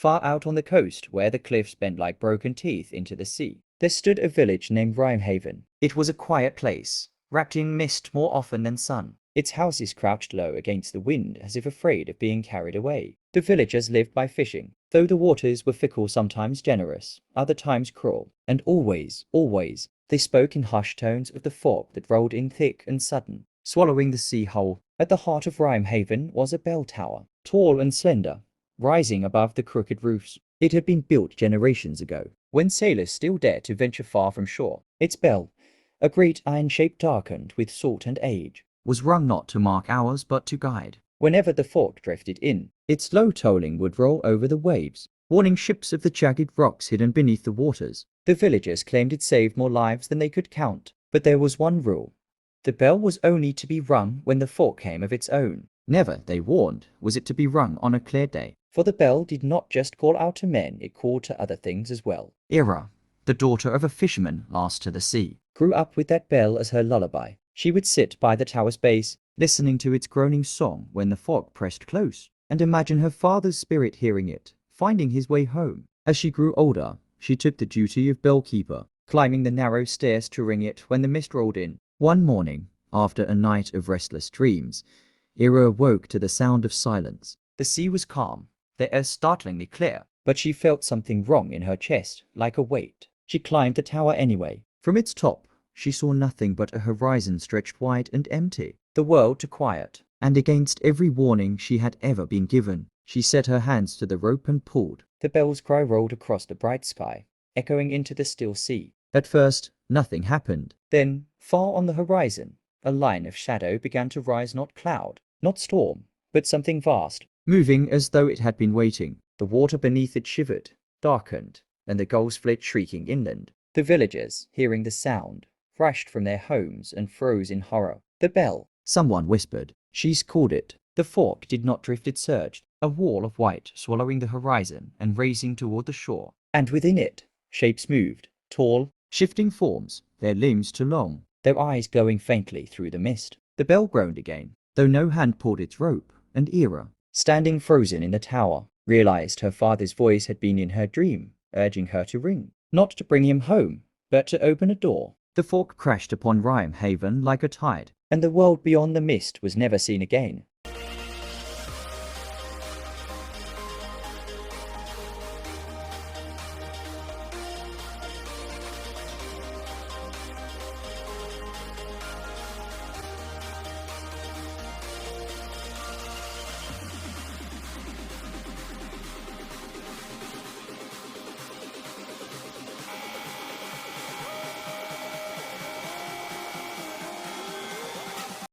Far out on the coast, where the cliffs bent like broken teeth into the sea, there stood a village named Rimehaven. It was a quiet place, wrapped in mist more often than sun. Its houses crouched low against the wind as if afraid of being carried away. The villagers lived by fishing, though the waters were fickle, sometimes generous, other times cruel. And always, always, they spoke in hushed tones of the fog that rolled in thick and sudden, swallowing the sea whole. At the heart of Rimehaven was a bell tower, tall and slender, rising above the crooked roofs. It had been built generations ago, when sailors still dared to venture far from shore. Its bell, a great iron shape darkened with salt and age, was rung not to mark hours but to guide. Whenever the fog drifted in, its low tolling would roll over the waves, warning ships of the jagged rocks hidden beneath the waters. The villagers claimed it saved more lives than they could count, but there was one rule. The bell was only to be rung when the fog came of its own. Never, they warned, was it to be rung on a clear day, for the bell did not just call out to men, it called to other things as well. Ira, the daughter of a fisherman last to the sea, grew up with that bell as her lullaby. She would sit by the tower's base, listening to its groaning song when the fog pressed close, and imagine her father's spirit hearing it, finding his way home. As she grew older, she took the duty of bellkeeper, climbing the narrow stairs to ring it when the mist rolled in. One morning, after a night of restless dreams, Ira awoke to the sound of silence. The sea was calm, the air startlingly clear, but she felt something wrong in her chest, like a weight. She climbed the tower anyway. From its top, she saw nothing but a horizon stretched wide and empty, the world too quiet. And against every warning she had ever been given, she set her hands to the rope and pulled. The bell's cry rolled across the bright sky, echoing into the still sea. At first, nothing happened. Then, far on the horizon, a line of shadow began to rise, not cloud, not storm, but something vast, moving as though it had been waiting. The water beneath it shivered, darkened, and the gulls fled shrieking inland. The villagers, hearing the sound, rushed from their homes and froze in horror. The bell, someone whispered. She's called it. The fog did not drift, it surged, a wall of white swallowing the horizon and racing toward the shore. And within it, shapes moved, tall, shifting forms, their limbs too long, their eyes glowing faintly through the mist. The bell groaned again, though no hand pulled its rope, and Ira, standing frozen in the tower, realized her father's voice had been in her dream, urging her to ring, not to bring him home, but to open a door. The fog crashed upon Rimehaven like a tide, and the world beyond the mist was never seen again.